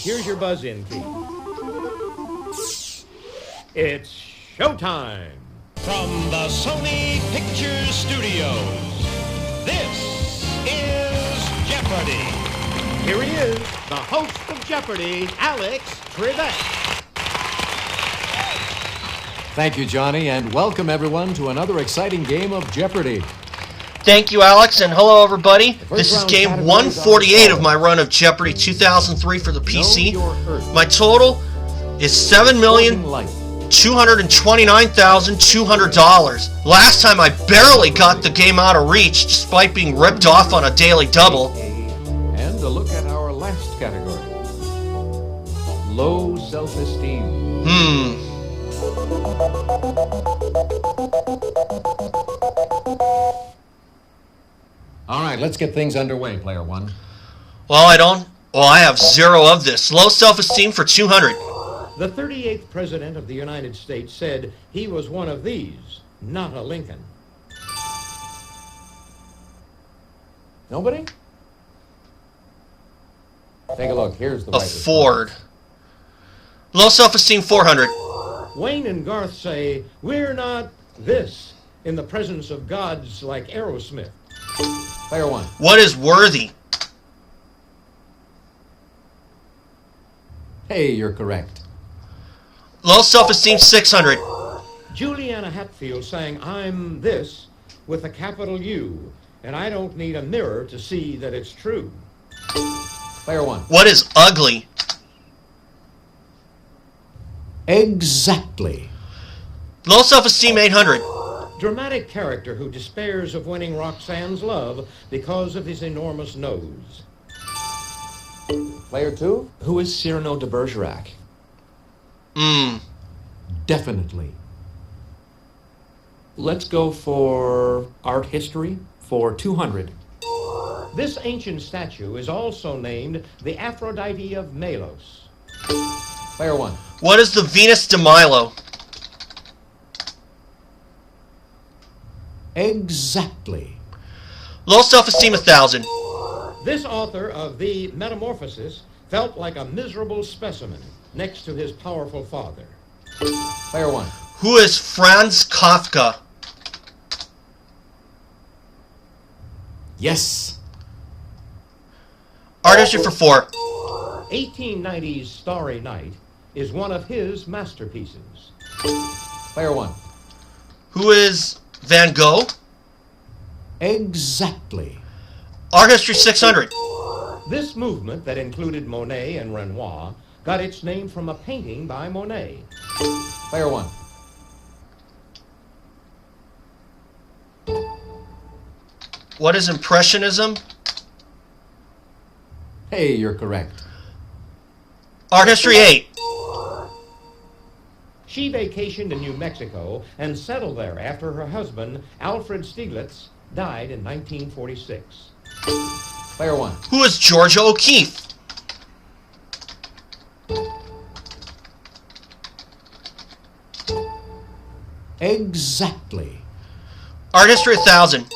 Here's your buzz-in key. It's showtime. From the Sony Pictures Studios, this is Jeopardy! Here he is, the host of Jeopardy, Alex Trebek. Thank you, Johnny, and welcome everyone to another exciting game of Jeopardy! Thank you, Alex, and hello, everybody. This is game 148 of my run of Jeopardy 2003 for the PC. My total is $7,229,200. Last time I barely got the game out of reach, despite being ripped off on a daily double. And a look at our last category. Low self-esteem. All right, let's get things underway, player one. Well, I have zero of this. Low self-esteem for 200. The 38th President of the United States said he was one of these, not a Lincoln. Nobody? Take a look. Here's the A right Ford. Low self-esteem 400. Wayne and Garth say, we're not this in the presence of gods like Aerosmith. Player one. What is worthy? Hey, you're correct. Low self-esteem 600. Juliana Hatfield sang, I'm this with a capital U, and I don't need a mirror to see that it's true. Player one. What is ugly? Exactly. Low self-esteem 800. Dramatic character who despairs of winning Roxanne's love because of his enormous nose. Player two. Who is Cyrano de Bergerac? Definitely. Let's go for art history for 200. This ancient statue is also named the Aphrodite of Melos. Player one. What is the Venus de Milo? Exactly. Low self-esteem 1000. This author of The Metamorphosis felt like a miserable specimen next to his powerful father. Player one. Who is Franz Kafka? Yes. Art history for 4. 1890's Starry Night is one of his masterpieces. Player one. Who is Van Gogh? Exactly. Art history 600. This movement that included Monet and Renoir got its name from a painting by Monet. Player one. What is Impressionism? Hey, you're correct. Art history 8. She vacationed in New Mexico and settled there after her husband, Alfred Stieglitz, died in 1946. Player one. Who is Georgia O'Keeffe? Exactly. Art history 1000.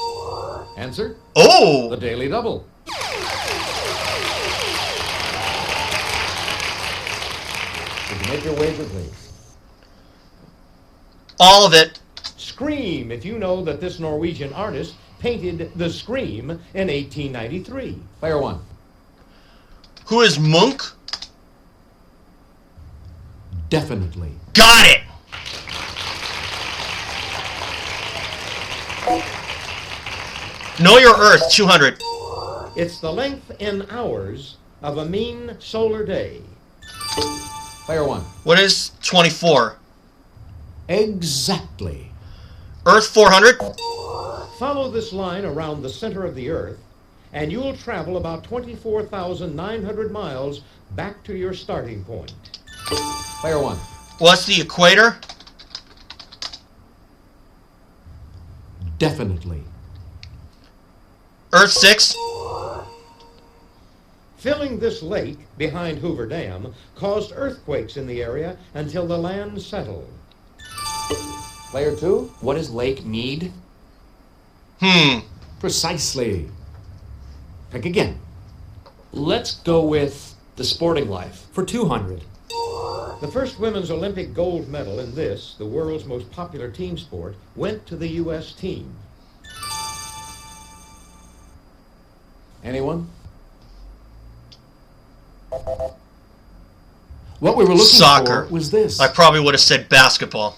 Answer? The Oh! Daily Double. Did you make your wager, please? All of it. Scream if you know that this Norwegian artist painted The Scream in 1893. Player one. Who is Munch? Definitely. Got it! Know Your Earth 200. It's the length in hours of a mean solar day. Player one. What is 24? Exactly. Earth 400. Follow this line around the center of the Earth, and you'll travel about 24,900 miles back to your starting point. Player one. What's the equator? Definitely. Earth 6. Filling this lake behind Hoover Dam caused earthquakes in the area until the land settled. Player two. What is Lake Mead? Precisely. Pick again. Let's go with The Sporting Life for 200. The first women's Olympic gold medal in this, the world's most popular team sport, went to the U.S. team. Anyone? What we were looking Soccer. for was this. I probably would have said basketball.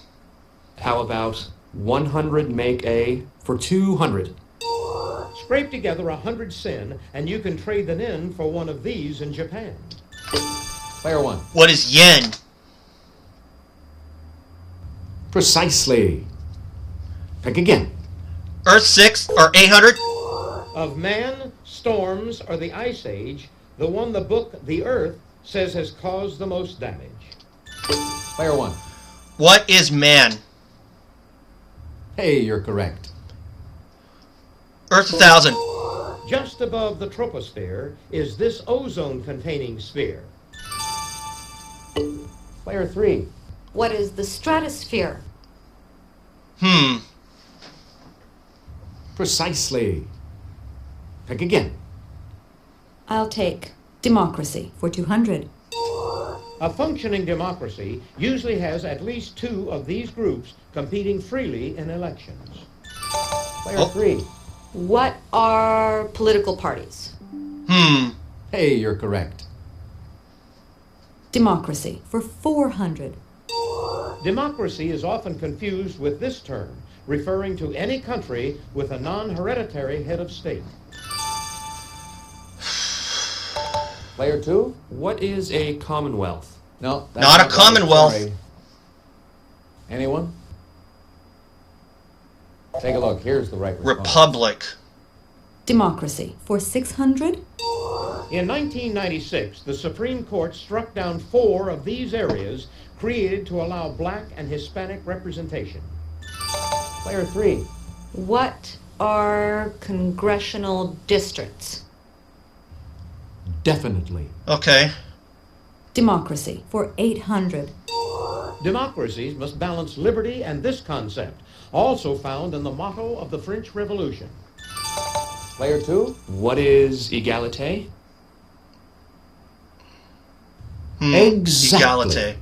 How about 100 make a for 200? Scrape together 100 sen, and you can trade them in for one of these in Japan. Player one. What is yen? Precisely. Pick again. Earth 6 or 800? Of man, storms, or the Ice Age, the one the book The Earth says has caused the most damage. Player one. What is man? Hey, you're correct. Earth 1000. Just above the troposphere is this ozone-containing sphere. Player three. What is the stratosphere? Precisely. Pick again. I'll take democracy for 200. A functioning democracy usually has at least two of these groups competing freely in elections. Player three. What are political parties? Hey, you're correct. Democracy for 400. Democracy is often confused with this term, referring to any country with a non-hereditary head of state. Player two. What is a commonwealth? No, that's Not a right. commonwealth. Sorry. Anyone? Take a look. Here's the right response. Republic. Democracy for 600. In 1996, the Supreme Court struck down 4 of these areas created to allow black and Hispanic representation. Player three. What are congressional districts? Definitely. Okay. Democracy for 800. Democracies must balance liberty and this concept, also found in the motto of the French Revolution. Player two. What is egalite? Exactly. Egalite.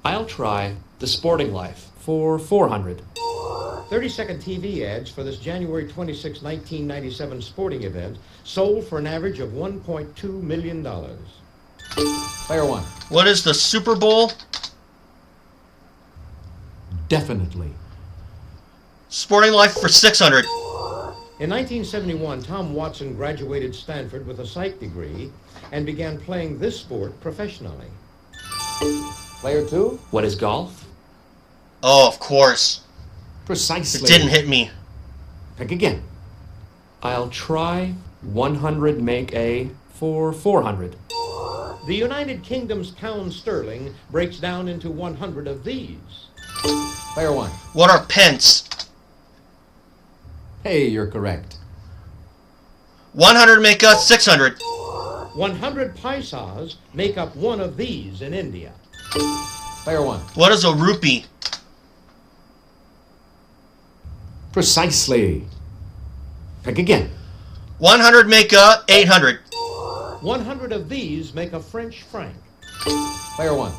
I'll try The Sporting Life for 400. 30-second TV ads for this January 26, 1997 sporting event sold for an average of $1.2 million. Player one. What is the Super Bowl? Definitely. Sporting Life for 600. In 1971, Tom Watson graduated Stanford with a psych degree and began playing this sport professionally. Player two. What is golf? Oh, of course. Precisely. It didn't hit me. Pick again. I'll try 100 make a for 400. The United Kingdom's pound sterling breaks down into 100 of these. Player one. What are pence? Hey, you're correct. 100 make us 600. 100 paisas make up one of these in India. Player one. What is a rupee? Precisely. Pick again. 100 make 800. 100 of these make a French franc. Player one.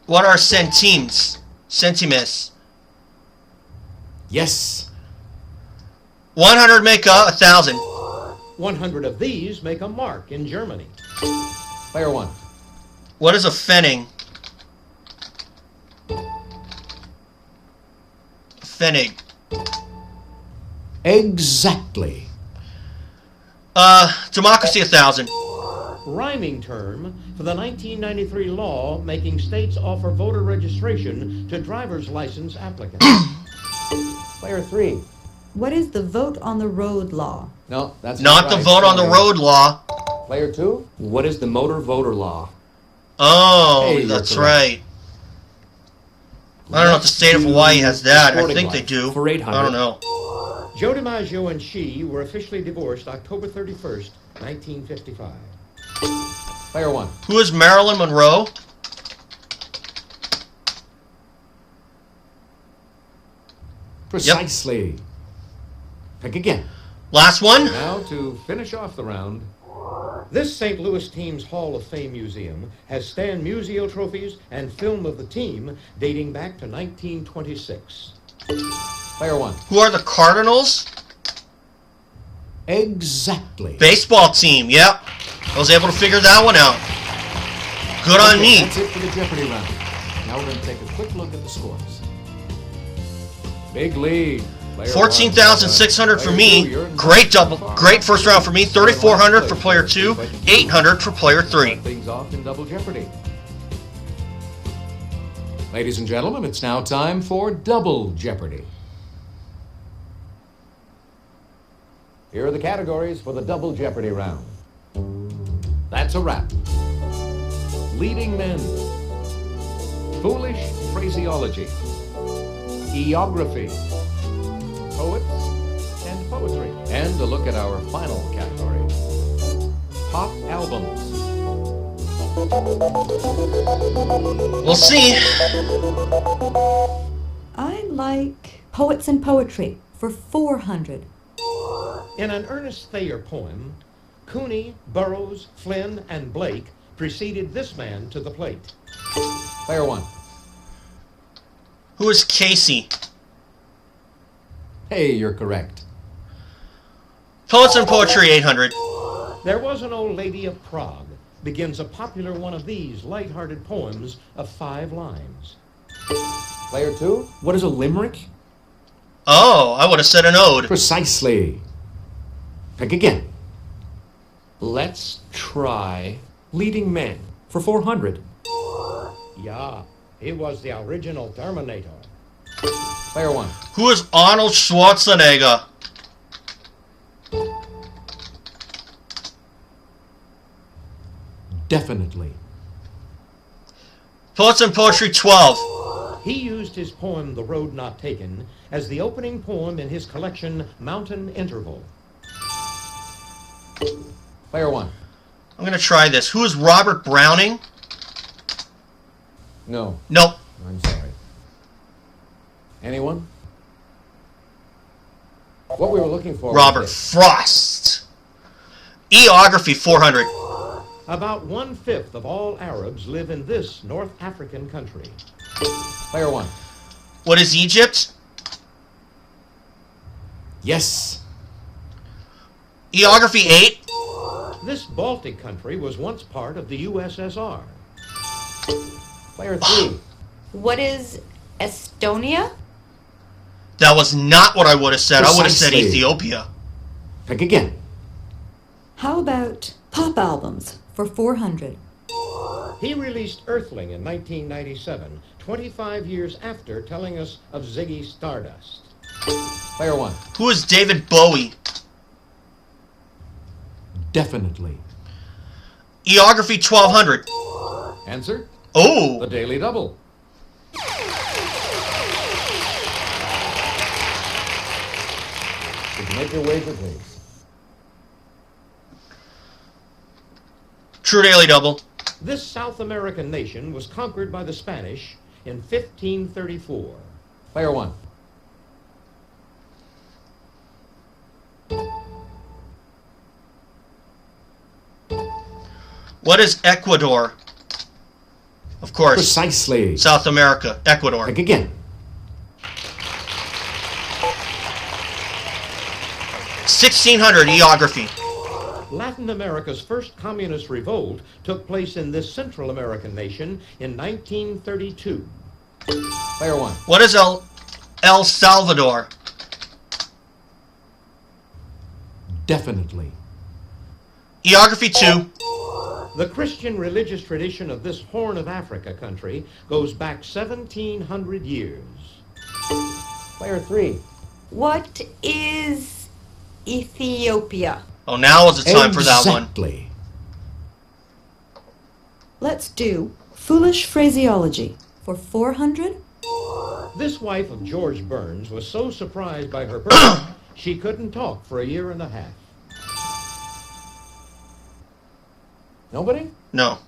What are centimes? Centimes. Yes. 100 make 1,000. 100 of these make a mark in Germany. Player one. What is a pfennig? Pfennig. Exactly. Democracy 1,000. Rhyming term for the 1993 law making states offer voter registration to driver's license applicants. Player three. What is the vote on the road law? No, that's Not the right. vote on the Sorry. road law. Player two. What is the motor voter law? Oh, Hey, you're that's correct. right. I don't know if the state of Hawaii has that. I Sporting think they Life do. for 800. I don't know. Joe DiMaggio and she were officially divorced October 31st, 1955. Player one. Who is Marilyn Monroe? Precisely. Pick again. Last one. Now to finish off the round. This St. Louis team's Hall of Fame museum has Stan Musial trophies and film of the team dating back to 1926. Player one. Who are the Cardinals? Exactly. Baseball team, yep. I was able to figure that one out. Good on me. That's it for the Jeopardy round. Now we're going to take a quick look at the scores. Big lead. Player 14,600 for me. Great great first round for me. 3,400 for player 2. 800 for player 3. Things off in Double Jeopardy. Ladies and gentlemen, it's now time for Double Jeopardy. Here are the categories for the Double Jeopardy round. That's a wrap. Leading men. Foolish phraseology. Geography. Poets and poetry. And a look at our final category. Pop albums. We'll see. I like poets and poetry for 400. In an Ernest Thayer poem, Cooney, Burroughs, Flynn, and Blake preceded this man to the plate. Player one. Who is Casey? Hey, you're correct. Poets and poetry, 800. There Was an Old Lady of Prague begins a popular one of these light-hearted poems of 5 lines. Player two. What is a limerick? Oh, I would have said an ode. Precisely. Pick again. Let's try leading men for 400. Yeah, he was the original Terminator. Player one. Who is Arnold Schwarzenegger? Definitely. Poets and poetry, 12. He used his poem The Road Not Taken as the opening poem in his collection Mountain Interval. Player one. I'm going to try this. Who is Robert Browning? No. Nope. I'm sorry. Anyone? What we were looking for. Robert was Frost. Geography, 400. About 1/5 of all Arabs live in this North African country. Player one. What is Egypt? Yes. Geography, 8. This Baltic country was once part of the USSR. Player three. What is Estonia? That was not what I would have said. I would have said Precisely. Ethiopia. Pick again. How about pop albums for 400? He released Earthling in 1997, 25 years after telling us of Ziggy Stardust. Player one. Who is David Bowie? Definitely. Geography, 1200. Answer? Oh, The Daily Double. Would you make your wager, please? true daily double. This South American nation was conquered by the Spanish in 1534. Player one. What is Ecuador? Of course, Precisely. South America, Ecuador. Pick again. 1600 geography. Latin America's first communist revolt took place in this Central American nation in 1932. Player one. What is El Salvador? Definitely. Geography 2. The Christian religious tradition of this Horn of Africa country goes back 1,700 years. Player three. What is Ethiopia? Oh, now is the time for that one. Exactly. Let's do foolish phraseology for 400. This wife of George Burns was so surprised by her birth, she couldn't talk for a year and a half. Nobody? No.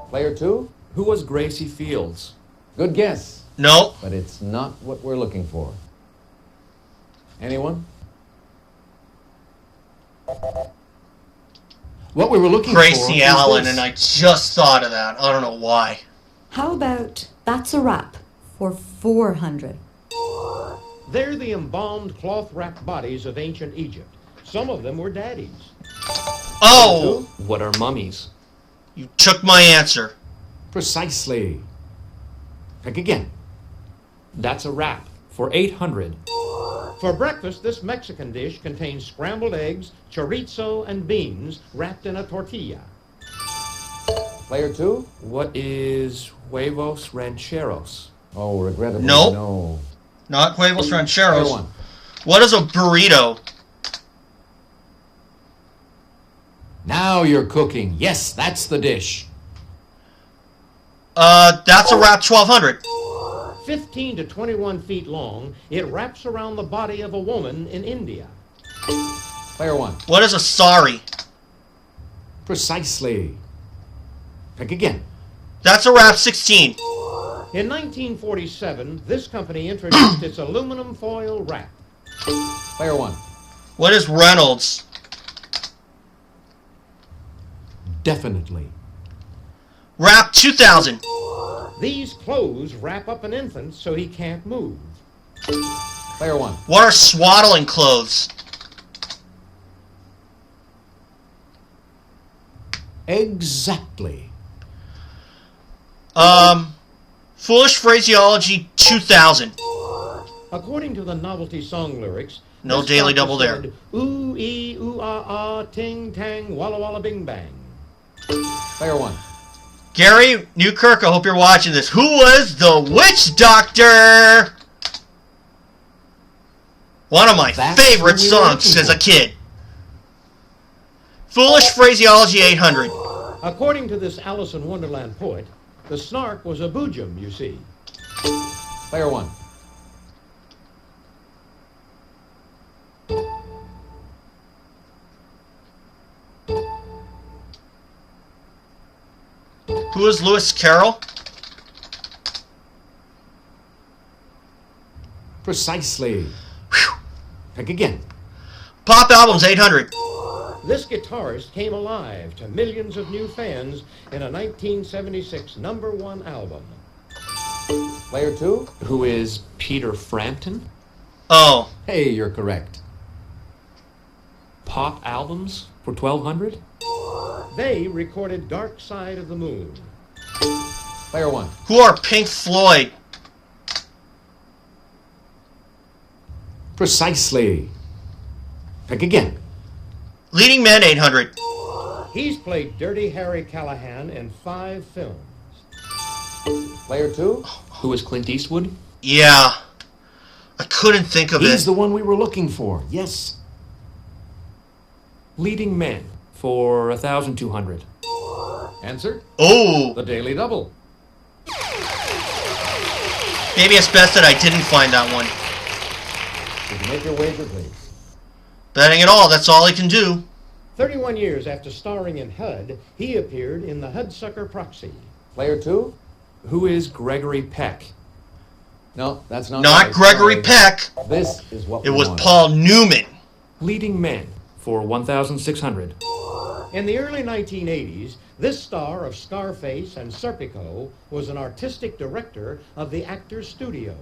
Player two. Who was Gracie Fields? Good guess, No. but it's not what we're looking for. Anyone? What we were looking for Gracie is Allen, this. and I just thought of that. I don't know why. How about That's a Wrap for 400? They're the embalmed cloth-wrapped bodies of ancient Egypt. Some of them were daddies. Oh! What are mummies? You took my answer. Precisely. Pick again. That's a wrap for 800. For breakfast, this Mexican dish contains scrambled eggs, chorizo, and beans wrapped in a tortilla. Player 2? What is huevos rancheros? Oh, regrettably, Nope. no. Not huevos Player rancheros. 1. What is a burrito? Now you're cooking. Yes, that's the dish. That's a wrap 1200. 15 to 21 feet long, it wraps around the body of a woman in India. Player 1. What is a sari? Precisely. Pick again. That's a wrap 16. In 1947, this company introduced its aluminum foil wrap. Player 1. What is Reynolds? Definitely. Wrap 2000. These clothes wrap up an infant so he can't move. Player 1. What are swaddling clothes? Exactly. Foolish phraseology 2000. According to the novelty song lyrics, No this daily doctor double there. said, ooh, ee, ooh, ah, ah, ting, tang, walla, walla, bing, bang. Player 1. Gary Newkirk, I hope you're watching this. Who was the witch doctor? One of my That's favorite who we were songs looking as a for. kid. Foolish phraseology 800. According to this Alice in Wonderland poet, the snark was a boojum, you see. Player 1. Who is Lewis Carroll? Precisely. Pick again. Pop albums 800. This guitarist came alive to millions of new fans in a 1976 #1 album. Player 2. Who is Peter Frampton? Oh, Hey, you're correct. Pop albums for 1200? They recorded Dark Side of the Moon. Player 1. who are Pink Floyd? Precisely. Pick again. Leading Men 800. He's played Dirty Harry Callahan in 5 films. Player 2. Who is Clint Eastwood? Yeah, I couldn't think of He's it. the one we were looking for. Yes. Leading Men for 1200. Answer? Oh, The Daily Double. maybe it's best that I didn't find that one. Did you make your wager, please? Betting it all, that's all I can do. 31 years after starring in HUD, he appeared in The Hudsucker Proxy. Player 2. Who is Gregory Peck? No, that's not Not right. Gregory Sorry. Peck. This is what It we was wanted. Paul Newman. Leading Men for 1600. In the early 1980s, this star of Scarface and Serpico was an artistic director of the Actors Studio.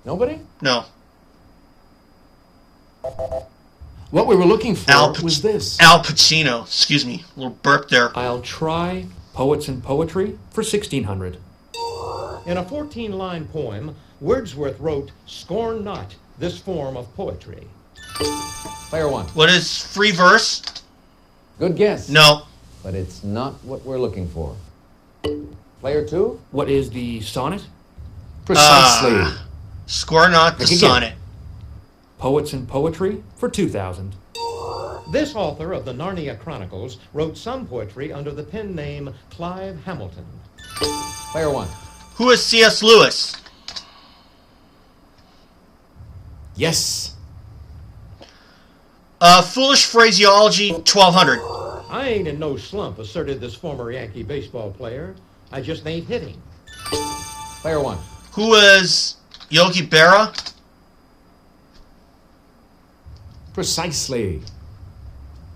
Nobody? No, What we were looking for Al was this. Al Pacino. Excuse me, a little burp there. I'll try Poets and Poetry for 1600. In a 14-line poem, Wordsworth wrote, "Scorn not this form of poetry." Player 1. What is free verse? Good guess. No. But it's not what we're looking for. Player 2. What is the sonnet? Precisely. Score not the Pick again. sonnet. Poets and Poetry for 2000. This author of the Narnia Chronicles wrote some poetry under the pen name Clive Hamilton. Player 1. Who is C.S. Lewis? Yes. Foolish phraseology 1200. I ain't in no slump, asserted this former Yankee baseball player. I just ain't hitting. Player 1. Who is Yogi Berra? Precisely.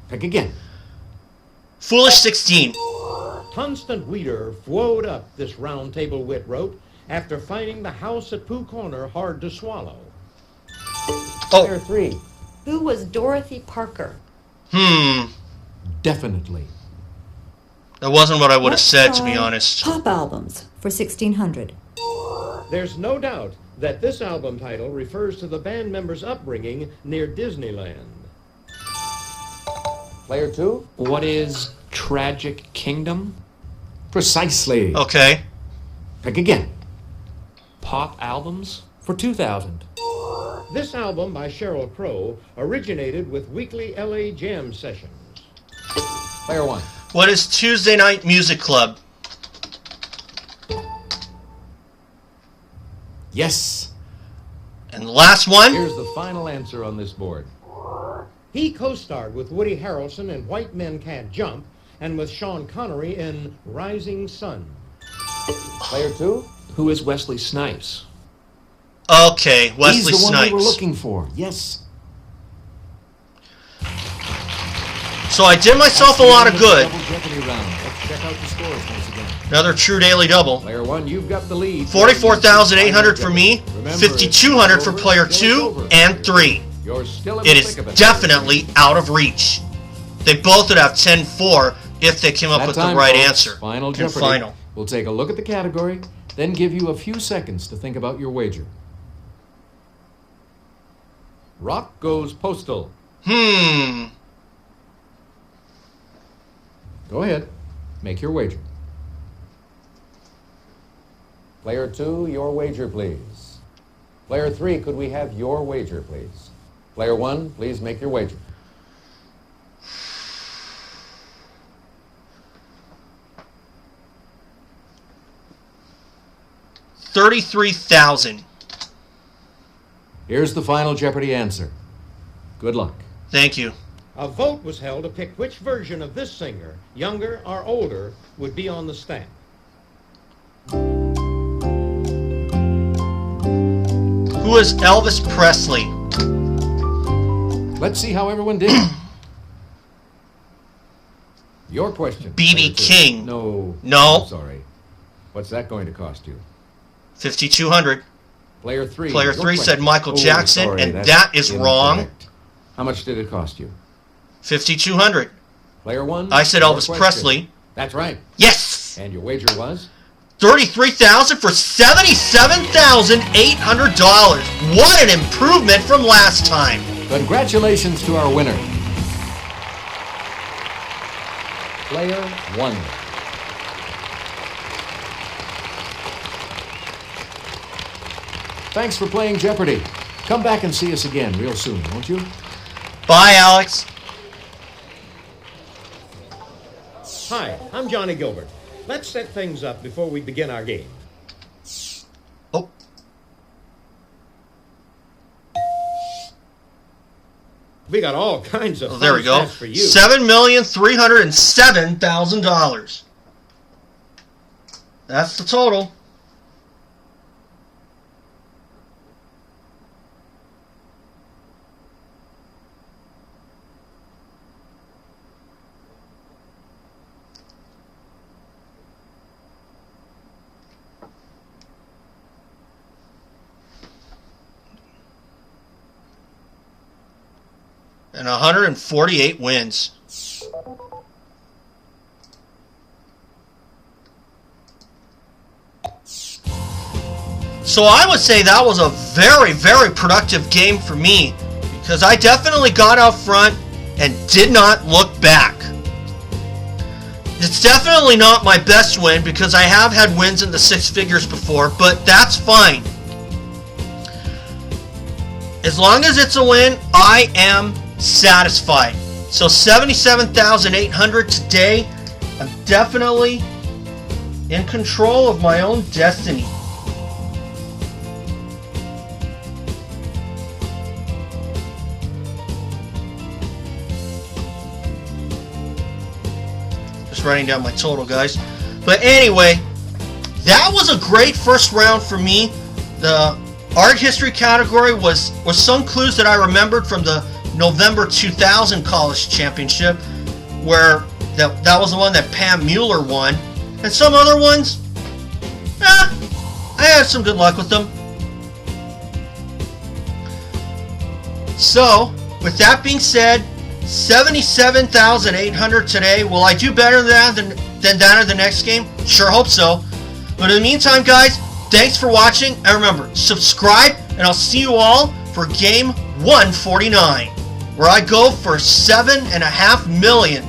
Pick again. Foolish 16. Constant Weeder flowed up, this round table wit wrote, after finding the house at Pooh Corner hard to swallow. Player 3. Who was Dorothy Parker? Definitely. That wasn't what I would have Let's said, to be try honest. Pop albums for 1600. There's no doubt that this album title refers to the band members' upbringing near Disneyland. Player 2. What is Tragic Kingdom? Precisely. Okay. Pick again. Pop albums for 2000. This album by Sheryl Crow originated with weekly LA jam sessions. Player 1. What is Tuesday Night Music Club? Yes. And the last one? Here's the final answer on this board. He co-starred with Woody Harrelson in White Men Can't Jump and with Sean Connery in Rising Sun. Player 2. Who is Wesley Snipes? Okay, Wesley He's the one Snipes. we were looking for. Yes. So I did myself a lot of good. Double Jeopardy round. Let's check out the scores once again. Another true daily double. Player 1, you've got the lead. 44,800 for me, 5,200 for player 2 and 3. You're still in the It is thick of it. definitely out of reach. They both would have 10-4 if they came up That with the time, right folks, answer. Final And Jeopardy. final. We'll take a look at the category, then give you a few seconds to think about your wager. Rock goes postal. Go ahead. Make your wager. Player 2, your wager, please. Player 3, could we have your wager, please? Player 1, please make your wager. $33,000. Here's the final Jeopardy answer. Good luck. Thank you. A vote was held to pick which version of this singer, younger or older, would be on the stamp. Who is Elvis Presley? Let's see how everyone did. Your question. B.B. Player 2. King. No. No. I'm sorry. What's that going to cost you? 5,200. Player 3. Player your 3 question. said Michael Oh, Jackson, sorry, and that's that is wrong. incorrect. How much did it cost you? 5,200. Player 1. I said your Elvis question. Presley. That's right. Yes! And your wager was? 33,000 for $77,800. What an improvement from last time. Congratulations to our winner. Player 1. Thanks for playing Jeopardy. Come back and see us again real soon, won't you? Bye, Alex. Hi, I'm Johnny Gilbert. Let's set things up before we begin our game. Oh. We got all kinds of Oh, there we go. fun stats for you. $7,307,000. That's the total. And 148 wins. So I would say that was a very, very productive game for me because I definitely got out front and did not look back. It's definitely not my best win because I have had wins in the six figures before, but that's fine. As long as it's a win, I am satisfied. So 77,800 today. I'm definitely in control of my own destiny. Just writing down my total, guys. But anyway, that was a great first round for me. The art history category was some clues that I remembered from the November 2000 college championship, where that was the one that Pam Mueller won. And some other ones, I had some good luck with them. So, with that being said, 77,800 today. Will I do better than that in the next game? Sure hope so. But in the meantime, guys, thanks for watching. And remember, subscribe, and I'll see you all for game 149, where I go for $7.5 million.